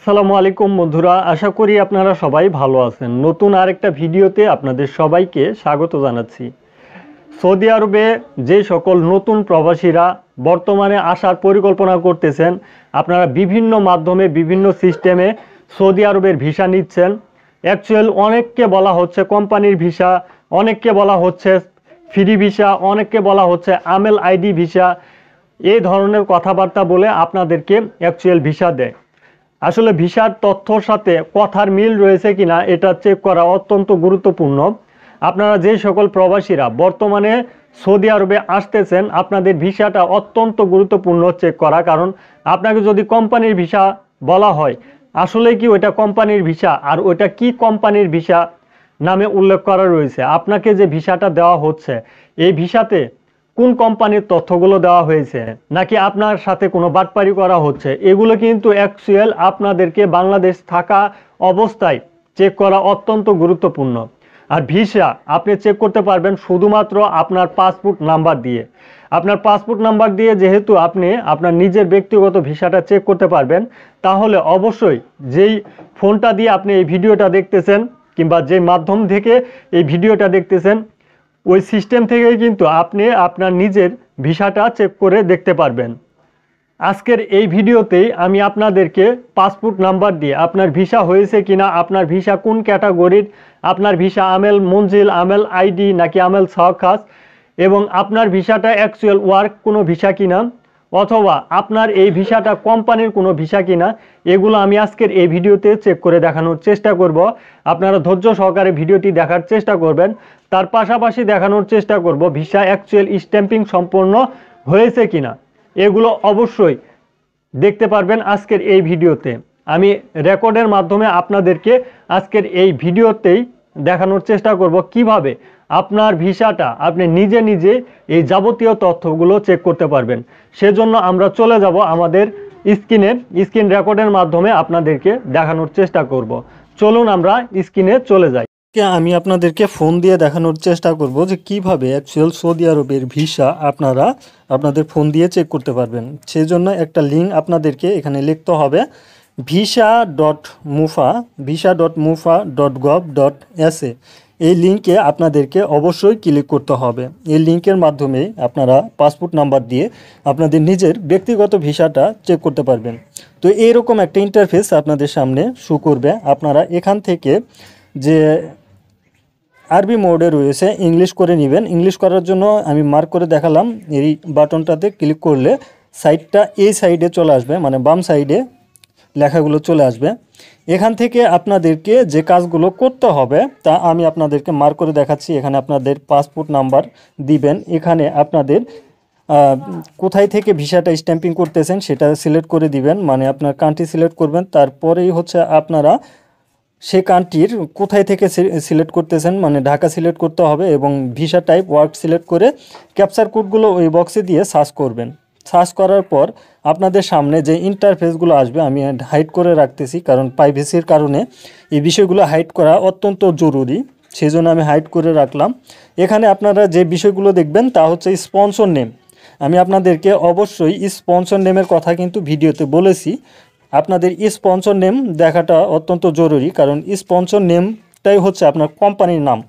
আসসালামু আলাইকুম বন্ধুরা, আশা করি আপনারা সবাই ভালো আছেন। নতুন আরেকটা ভিডিওতে আপনাদের সবাইকে স্বাগত জানাচ্ছি। সৌদি আরবে যে সকল নতুন প্রবাসীরা বর্তমানে আসার পরিকল্পনা করতেছেন, আপনারা বিভিন্ন মাধ্যমে বিভিন্ন সিস্টেমে সৌদি আরবের ভিসা নিচ্ছেন। অ্যাকচুয়াল অনেককে বলা হচ্ছে কোম্পানির ভিসা, অনেককে বলা হচ্ছে ফ্রি ভিসা, অনেককে বলা হচ্ছে আমেল আইডি ভিসা। এই ধরনের কথাবার্তা বলে আপনাদেরকে অ্যাকচুয়াল ভিসা দেয়। আসলে ভিসার তথ্যর সাথে কথার মিল রয়েছে কিনা এটা চেক করা অত্যন্ত গুরুত্বপূর্ণ। আপনারা যে সকল প্রবাসীরা বর্তমানে সৌদি আরবে আসতেছেন, আপনাদের ভিসাটা অত্যন্ত গুরুত্বপূর্ণ চেক করা। কারণ আপনাকে যদি কোম্পানির ভিসা বলা হয়, আসলে কি ওইটা কোম্পানির ভিসা আর ওইটা কি কোম্পানির ভিসা নামে উল্লেখ করা রয়েছে, আপনাকে যে ভিসাটা দেওয়া হচ্ছে এই ভিসাতে কোন কোম্পানির তথ্যগুলো দেওয়া হয়েছে, নাকি আপনার সাথে কোনো বাটপারি করা হচ্ছে, এগুলো কিন্তু অ্যাকচুয়াল আপনাদেরকে বাংলাদেশ থাকা অবস্থায় চেক করা অত্যন্ত গুরুত্বপূর্ণ। আর ভিসা আপনি চেক করতে পারবেন শুধুমাত্র আপনার পাসপোর্ট নাম্বার দিয়ে। আপনার পাসপোর্ট নাম্বার দিয়ে যেহেতু আপনি আপনার নিজের ব্যক্তিগত ভিসাটা চেক করতে পারবেন, তাহলে অবশ্যই যেই ফোনটা দিয়ে আপনি এই ভিডিওটা দেখতেছেন কিংবা যে মাধ্যম থেকে এই ভিডিওটা দেখতেছেন, ওই সিস্টেম থেকেই কিন্তু আপনি আপনার নিজের ভিসাটা চেক করে দেখতে পারবেন। আজকের এই ভিডিওতেই আমি আপনাদেরকে পাসপোর্ট নাম্বার দিয়ে আপনার ভিসা হয়েছে কিনা, আপনার ভিসা কোন ক্যাটাগরির, আপনার ভিসা আমেল মঞ্জিল, আমেল আইডি নাকি আমেল সাওখাস, এবং আপনার ভিসাটা অ্যাকচুয়াল ওয়ার্ক কোনো ভিসা কিনা, অথবা আপনার এই ভিসাটা কোম্পানির কোনো ভিসা কিনা, এগুলো আমি আজকের এই ভিডিওতে চেক করে দেখানোর চেষ্টা করব। আপনারা ধৈর্য সহকারে ভিডিওটি দেখার চেষ্টা করবেন। তার পাশাপাশি দেখানোর চেষ্টা করব ভিসা অ্যাকচুয়াল স্ট্যাম্পিং সম্পন্ন হয়েছে কিনা। এগুলো অবশ্যই দেখতে পারবেন আজকের এই ভিডিওতে। আমি রেকর্ডের মাধ্যমে আপনাদেরকে আজকের এই ভিডিওতেই দেখানোর চেষ্টা করব কিভাবে আপনার ভিসাটা আপনি নিজে নিজে এই যাবতীয় তথ্যগুলো চেক করতে পারবেন। সেজন্য আমরা চলে যাব আমাদের স্ক্রিন রেকর্ডের মাধ্যমে আপনাদেরকে দেখানোর চেষ্টা করব। চলুন আমরা স্ক্রিনে চলে যাই। আমি আপনাদেরকে ফোন দিয়ে দেখানোর চেষ্টা করব যে কিভাবে অ্যাকচুয়াল সৌদি আরবের ভিসা আপনারা আপনাদের ফোন দিয়ে চেক করতে পারবেন। সেই জন্য একটা লিঙ্ক আপনাদেরকে এখানে লিখতে হবে, visa.mufa.gov.sa। এই লিঙ্কে আপনাদেরকে অবশ্যই ক্লিক করতে হবে। এই লিঙ্কের মাধ্যমে আপনারা পাসপোর্ট নাম্বার দিয়ে আপনাদের নিজের ব্যক্তিগত ভিসাটা চেক করতে পারবেন। তো এইরকম একটা ইন্টারফেস আপনাদের সামনে শো করবে। আপনারা এখান থেকে যে আরবি মোডে রয়েছে ইংলিশ করে নেবেন। ইংলিশ করার জন্য আমি মার্ক করে দেখালাম, এই বাটনটাতে ক্লিক করলে সাইডটা এই সাইডে চলে আসবে, মানে বাম সাইডে লেখাগুলো চলে আসবে। এখান থেকে আপনাদেরকে যে কাজগুলো করতে হবে তা আমি আপনাদেরকে মার্ক করে দেখাচ্ছি। এখানে আপনাদের পাসপোর্ট নাম্বার দিবেন, এখানে আপনাদের কোথায় থেকে ভিসাটা স্ট্যাম্পিং করতেছেন সেটা সিলেক্ট করে দিবেন, মানে আপনার কান্ট্রি সিলেক্ট করবেন। তারপরেই হচ্ছে আপনারা সে কান্ট্রির কোথায় থেকে সিলেক্ট করতেছেন, মানে ঢাকা সিলেক্ট করতে হবে, এবং ভিসা টাইপ ওয়ার্ক সিলেক্ট করে ক্যাপচার কোডগুলো ওই বক্সে দিয়ে সার্চ করবেন। সার্চ করার পর আপনাদের সামনে যে ইন্টারফেসগুলো আসবে, আমি হাইড করে রাখতেছি কারণ প্রাইভেসির কারণে এই বিষয়গুলো হাইড করা অত্যন্ত জরুরি, সেই জন্য আমি হাইড করে রাখলাম। এখানে আপনারা যে বিষয়গুলো দেখবেন তা হচ্ছে স্পন্সর নেম। আমি আপনাদেরকে অবশ্যই স্পন্সর নেমের কথা কিন্তু ভিডিওতে বলেছি। আপনাদের স্পন্সর নেম দেখাটা অত্যন্ত জরুরি, কারণ স্পন্সর নেমটাই হচ্ছে আপনার কোম্পানির নাম।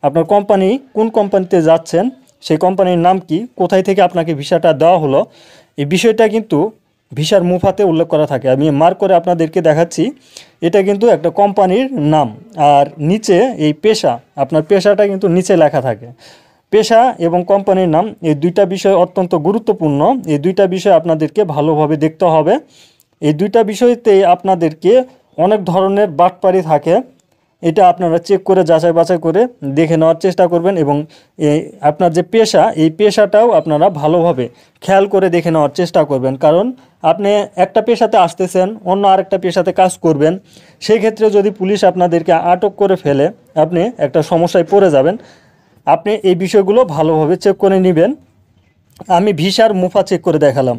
আপনার কোম্পানি কোন কোম্পানিতে যাচ্ছেন, সেই কোম্পানির নাম কি, কোথায় থেকে আপনাকে ভিসাটা দেওয়া হলো, এই বিষয়টা কিন্তু ভিসার মুফাতে উল্লেখ করা থাকে। আমি মার্ক করে আপনাদেরকে দেখাচ্ছি, এটা কিন্তু একটা কোম্পানির নাম। আর নিচে এই পেশা, আপনার পেশাটা কিন্তু নিচে লেখা থাকে। পেশা এবং কোম্পানির নাম এই দুইটা বিষয় অত্যন্ত গুরুত্বপূর্ণ। এই দুইটা বিষয় আপনাদেরকে ভালোভাবে দেখতে হবে। এই দুইটা বিষয়তে আপনাদেরকে অনেক ধরনের বাটপারি থাকে, এটা আপনারা চেক করে যাচাই বাছাই করে দেখে নেওয়ার চেষ্টা করবেন। এবং আপনার যে পেশা, এই পেশাটাও আপনারা ভালোভাবে খেয়াল করে দেখে নেওয়ার চেষ্টা করবেন। কারণ আপনি একটা পেশাতে আসতেছেন, অন্য আরেকটা পেশাতে কাজ করবেন, সেই ক্ষেত্রে যদি পুলিশ আপনাদেরকে আটক করে ফেলে আপনি একটা সমস্যায় পড়ে যাবেন। আপনি এই বিষয়গুলো ভালোভাবে চেক করে নেবেন। আমি ভিসার মুফা চেক করে দেখালাম।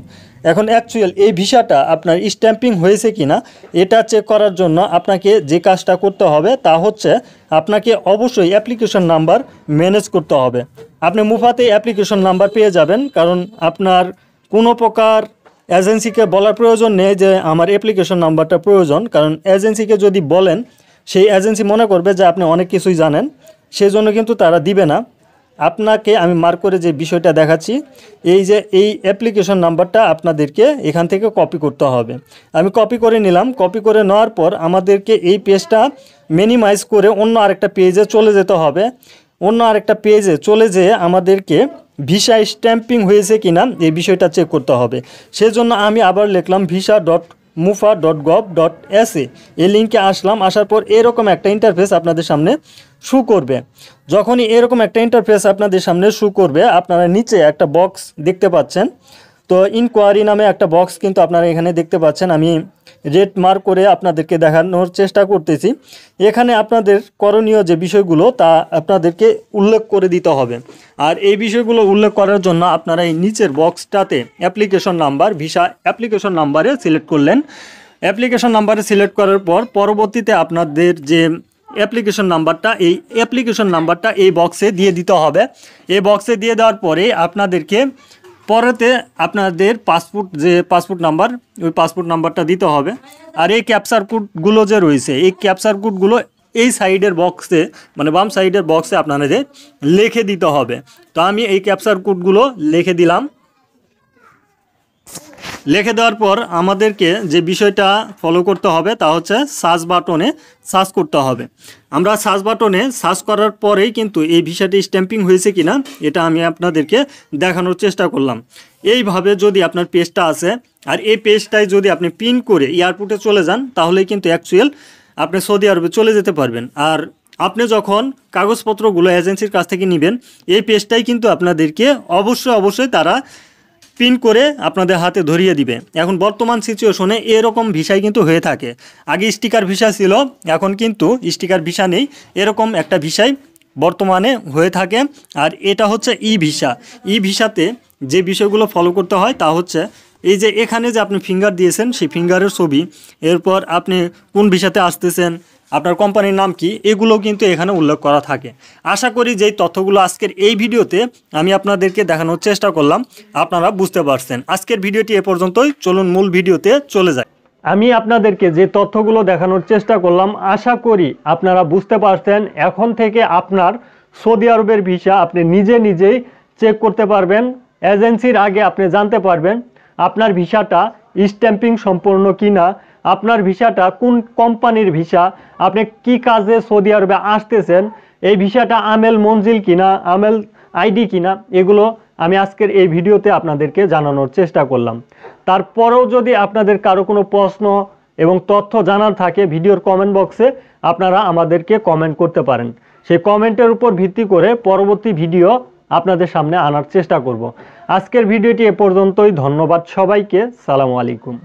এখন অ্যাকচুয়াল এই ভিসাটা আপনার স্ট্যাম্পিং হয়েছে কিনা এটা চেক করার জন্য আপনাকে যে কাজটা করতে হবে তা হচ্ছে আপনাকে অবশ্যই অ্যাপ্লিকেশন নাম্বার ম্যানেজ করতে হবে। আপনি মুফাতে অ্যাপ্লিকেশন নাম্বার পেয়ে যাবেন, কারণ আপনার কোনো প্রকার এজেন্সিকে বলার প্রয়োজন নেই যে আমার অ্যাপ্লিকেশন নাম্বারটা প্রয়োজন, কারণ এজেন্সিকে যদি বলেন সেই এজেন্সি মনে করবে যে আপনি অনেক কিছুই জানেন, সেজন্য কিন্তু তারা দিবে না। আপনাকে আমি মার্ক করে যে বিষয়টা দেখাচ্ছি, এই যে এই অ্যাপ্লিকেশন নাম্বারটা আপনাদেরকে এখান থেকে কপি করতে হবে। আমি কপি করে নিলাম। কপি করে নেওয়ার পর আমাদেরকে এই পেজটা মিনিমাইজ করে অন্য আরেকটা পেজে চলে যেতে হবে। অন্য আরেকটা পেজে চলে যেয়ে আমাদেরকে ভিসা স্ট্যাম্পিং হয়েছে কিনা এই বিষয়টা চেক করতে হবে। সেজন্য আমি আবার লিখলাম visa.mufa.gov.sa, এই লিঙ্কে আসলাম। আসার পর এরকম একটা ইন্টারফেস আপনাদের সামনে শো করবে। যখনই এরকম একটা ইন্টারফেস আপনাদের সামনে শো করবে, আপনারা নিচে একটা বক্স দেখতে পাচ্ছেন। তো ইনকোয়ারি নামে একটা বক্স কিন্তু আপনারা এখানে দেখতে পাচ্ছেন। আমি রেড মার্ক করে আপনাদেরকে দেখানোর চেষ্টা করতেছি। এখানে আপনাদের করণীয় যে বিষয়গুলো তা আপনাদেরকে উল্লেখ করে দিতে হবে। আর এই বিষয়গুলো উল্লেখ করার জন্য আপনারা এই নিচের বক্সটাতে অ্যাপ্লিকেশন নাম্বার, ভিসা অ্যাপ্লিকেশন নাম্বারে সিলেক্ট করলেন। অ্যাপ্লিকেশন নাম্বারে সিলেক্ট করার পর পরবর্তীতে আপনাদের যে অ্যাপ্লিকেশন নাম্বারটা এই বক্সে দিয়ে দিতে হবে। এই বক্সে দিয়ে দেওয়ার পরে আপনাদেরকে পরেতে আপনাদের পাসপোর্ট নাম্বার, ওই পাসপোর্ট নাম্বারটা দিতে হবে। আর এই ক্যাপচার কোডগুলো যে রয়েছে, এই ক্যাপচার কোডগুলো এই সাইডের বক্সে, মানে বাম সাইডের বক্সে আপনাদের লিখে দিতে হবে। তো আমি এই ক্যাপচার কোডগুলো লিখে দিলাম। লিখে দেওয়ার পর আমাদেরকে যে বিষয়টা ফলো করতে হবে তা হচ্ছে সার্চ বাটনে সার্চ করতে হবে। আমরা সার্চ বাটনে সার্চ করার পরেই কিন্তু এই ভিসাটি স্ট্যাম্পিং হয়েছে কিনা এটা আমি আপনাদেরকে দেখানোর চেষ্টা করলাম। এইভাবে যদি আপনার পেজটা আছে আর এই পেজটাই যদি আপনি পিন করে এয়ারপোর্টে চলে যান, তাহলেই কিন্তু অ্যাকচুয়াল আপনি সৌদি আরবে চলে যেতে পারবেন। আর আপনি যখন কাগজপত্রগুলো এজেন্সির কাছ থেকে নেবেন, এই পেজটাই কিন্তু আপনাদেরকে অবশ্যই তারা পিন করে আপনাদের হাতে ধরিয়ে দিবে। এখন বর্তমান সিচুয়েশনে এরকম ভিসাই কিন্তু হয়ে থাকে। আগে স্টিকার ভিসা ছিল, এখন কিন্তু স্টিকার ভিসা নেই, এরকম একটা ভিসাই বর্তমানে হয়ে থাকে। আর এটা হচ্ছে ই ভিসাতে যে বিষয়গুলো ফলো করতে হয় তা হচ্ছে এই যে এখানে যে আপনি ফিঙ্গার দিয়েছেন সেই ফিঙ্গারের ছবি, এরপর আপনি কোন ভিসাতে আসতেছেন, আপনার কোম্পানির নাম কি, এগুলো কিন্তু এখানে উল্লেখ করা থাকে। আশা করি যেই তথ্যগুলো আজকের এই ভিডিওতে আমি আপনাদেরকে দেখানোর চেষ্টা করলাম আপনারা বুঝতে পারছেন। আজকের ভিডিওটি এ পর্যন্তই, চলুন মূল ভিডিওতে চলে যাই। আমি আপনাদেরকে যে তথ্যগুলো দেখানোর চেষ্টা করলাম আশা করি আপনারা বুঝতে পারছেন। এখন থেকে আপনার সৌদি আরবের ভিসা আপনি নিজেই চেক করতে পারবেন। এজেন্সির আগে আপনি জানতে পারবেন আপনার ভিসাটা স্ট্যাম্পিং সম্পূর্ণ কিনা, আপনার ভিসাটা কোন কোম্পানির ভিসা, আপনি কি কাজে সৌদি আরবে আসতেছেন, এই ভিসাটা আমেল মঞ্জিল কিনা, আমেল আইডি কিনা, এগুলো আমি আজকের এই ভিডিওতে আপনাদেরকে জানানোর চেষ্টা করলাম। তারপরেও যদি আপনাদের কারো কোনো প্রশ্ন এবং তথ্য জানার থাকে, ভিডিওর কমেন্ট বক্সে আপনারা আমাদেরকে কমেন্ট করতে পারেন। সেই কমেন্টের উপর ভিত্তি করে পরবর্তী ভিডিও আপনাদের সামনে আনার চেষ্টা করব। আজকের ভিডিওটি এ পর্যন্তই। ধন্যবাদ সবাইকে। সালামু আলাইকুম।